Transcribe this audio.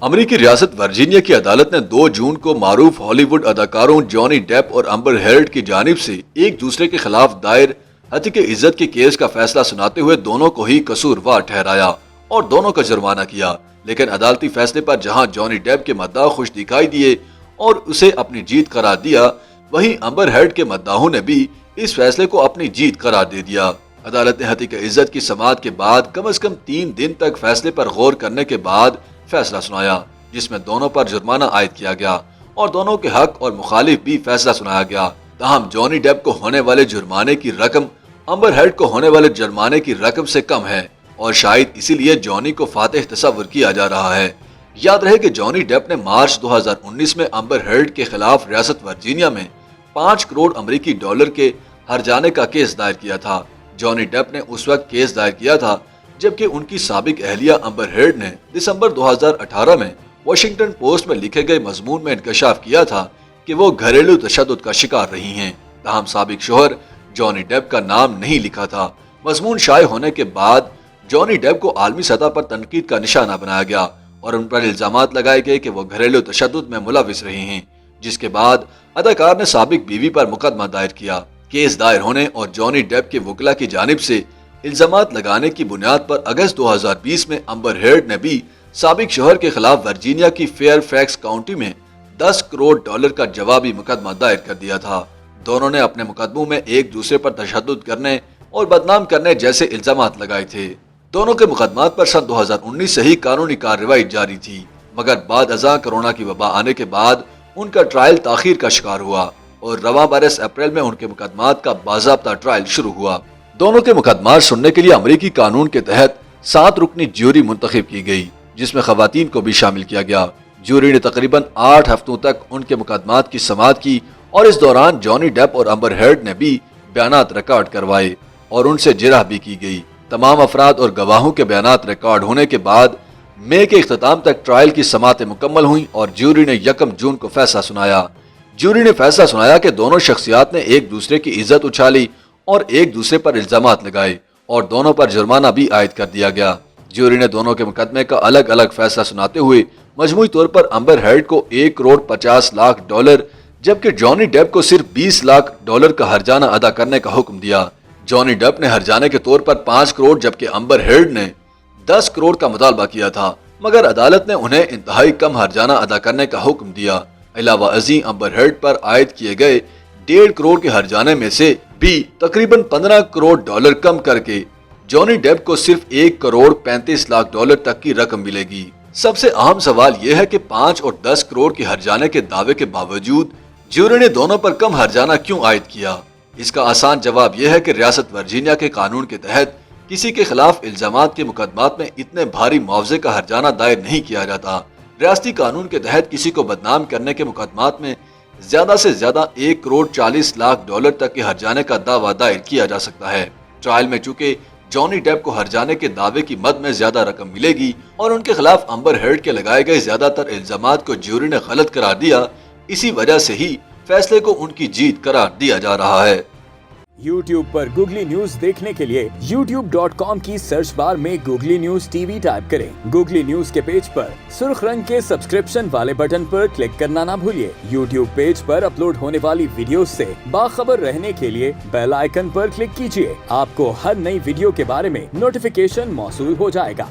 امریکی ریاست ورجینیا کی عدالت نے 2 جون کو معروف ہالی ووڈ اداکاروں جانی ڈیپ اور امبر ہرڈ کی جانب سے ایک دوسرے کے خلاف دائر ہتک عزت کے کیس کا فیصلہ سناتے ہوئے دونوں کو ہی قصوروار ٹھہرایا اور دونوں کا جرمانہ کیا، لیکن عدالتی فیصلے پر جہاں جانی ڈیپ کے مداح خوش دکھائی دیے اور اسے اپنی جیت قرار دیا، وہیں امبر ہرڈ کے مداحوں نے بھی اس فیصلے کو اپنی جیت قرار دے دیا۔ عدالت نے ہتک عزت کی سماعت کے بعد کم از کم 3 دن تک فیصلے پر غور کرنے کے بعد فیصلہ سنایا، جس میں دونوں پر جرمانہ عائد کیا گیا اور دونوں کے حق اور مخالف بھی فیصلہ سنایا گیا۔ تاہم جانی ڈیپ کو ہونے والے جرمانے کی رقم امبر ہرڈ کو ہونے والے جرمانے کی رقم سے کم ہے اور شاید اسی لیے جانی کو فاتح تصور کیا جا رہا ہے۔ یاد رہے کہ جانی ڈیپ نے مارچ 2019 میں امبر ہرڈ کے خلاف ریاست ورجینیا میں 5 کروڑ امریکی ڈالر کے ہرجانے کا کیس دائر کیا تھا۔ جانی ڈیپ نے اس وقت کیس دائر کیا تھا جبکہ ان کی سابق اہلیہ امبر ہرڈ نے دسمبر 2018 میں واشنگٹن پوسٹ میں لکھے گئے مضمون میں انکشاف کیا تھا کہ وہ گھریلو تشدد کا شکار رہی ہیں، تاہم سابق شوہر جانی ڈیپ کا نام نہیں لکھا تھا۔ مضمون شائع ہونے کے بعد جانی ڈیپ کو عالمی سطح پر تنقید کا نشانہ بنایا گیا اور ان پر الزامات لگائے گئے کہ وہ گھریلو تشدد میں ملوث رہے ہیں، جس کے بعد اداکار نے سابق بیوی پر مقدمہ دائر کیا۔ کیس دائر ہونے اور جانی ڈیپ کے وکلا کی جانب سے الزامات لگانے کی بنیاد پر اگست 2020 میں امبر ہرڈ نے بھی سابق شوہر کے خلاف ورجینیا کی فیئر فیکس کاؤنٹی میں 10 کروڑ ڈالر کا جوابی مقدمہ دائر کر دیا تھا۔ دونوں نے اپنے مقدموں میں ایک دوسرے پر تشدد کرنے اور بدنام کرنے جیسے الزامات لگائے تھے۔ دونوں کے مقدمات پر سن 2019 سے ہی قانونی کارروائی جاری تھی، مگر بعد ازاں کورونا کی وبا آنے کے بعد ان کا ٹرائل تاخیر کا شکار ہوا اور رواں برس اپریل میں ان کے مقدمات کا باضابطہ ٹرائل شروع ہوا۔ دونوں کے مقدمات سننے کے لیے امریکی قانون کے تحت 7 رکنی جیوری منتخب کی گئی، جس میں خواتین کو بھی شامل کیا گیا۔ جیوری نے تقریباً 8 ہفتوں تک ان کے مقدمات کی سماعت کی اور اس دوران جانی ڈیپ اور امبر ہرڈ نے بھی بیانات ریکارڈ کروائے اور ان سے جرح بھی کی گئی۔ تمام افراد اور گواہوں کے بیانات ریکارڈ ہونے کے بعد مئی کے اختتام تک ٹرائل کی سماعتیں مکمل ہوئیں اور جیوری نے 1 جون کو فیصلہ سنایا۔ جیوری نے فیصلہ سنایا کہ دونوں شخصیات نے ایک دوسرے کی عزت اچھالی اور ایک دوسرے پر الزامات لگائے اور دونوں پر جرمانہ بھی عائد کر دیا گیا۔ جیوری نے دونوں کے مقدمے کا الگ الگ فیصلہ سناتے ہوئے مجموعی طور پر امبر ہرڈ کو 1 کروڑ 50 لاکھ ڈالر جبکہ جانی ڈیپ کو صرف 20 لاکھ ڈالر کا ہرجانہ ادا کرنے کا حکم دیا۔ جانی ڈیپ نے ہرجانے کے طور پر 5 کروڑ جبکہ امبر ہرڈ نے 10 کروڑ کا مطالبہ کیا تھا، مگر عدالت نے انہیں انتہائی کم ہرجانہ ادا کرنے کا حکم دیا۔ علاوہ ازیں امبر ہرڈ پر عائد کیے گئے 1.5 کروڑ کے ہرجانے میں سے بھی تقریباً 15 کروڑ ڈالر کم کر کے جانی ڈیپ کو صرف 1 کروڑ 35 لاکھ ڈالر تک کی رقم ملے گی۔ سب سے اہم سوال یہ ہے کہ 5 اور 10 کروڑ کے ہرجانے کے دعوے کے باوجود جیوری نے دونوں پر کم ہرجانہ کیوں عائد کیا؟ اس کا آسان جواب یہ ہے کہ ریاست ورجینیا کے قانون کے تحت کسی کے خلاف الزامات کے مقدمات میں اتنے بھاری معاوضے کا ہرجانہ دائر نہیں کیا جاتا۔ ریاستی قانون کے تحت کسی کو بدنام کرنے کے مقدمات میں زیادہ سے زیادہ 1 کروڑ 40 لاکھ ڈالر تک کے ہرجانے کا دعویٰ دائر کیا جا سکتا ہے۔ ٹرائل میں چونکہ جانی ڈیپ کو ہرجانے کے دعوے کی مد میں زیادہ رقم ملے گی اور ان کے خلاف امبر ہرڈ کے لگائے گئے زیادہ تر الزامات کو جیوری نے غلط قرار دیا، اسی وجہ سے ہی فیصلے کو ان کی جیت قرار دیا جا رہا ہے۔ YouTube پر گوگلی نیوز دیکھنے کے لیے youtube.com کی سرچ بار میں googly news T V type کریں۔ گوگلی نیوز کے پیج پر سرخ رنگ کے سبسکرپشن والے بٹن پر کلک کرنا نہ بھولیے۔ YouTube پیج پر اپلوڈ ہونے والی ویڈیوز سے باخبر رہنے کے لیے بیل آئیکن پر کلک کیجیے۔ آپ کو ہر نئی ویڈیو کے بارے میں نوٹیفیکیشن موصول ہو جائے گا۔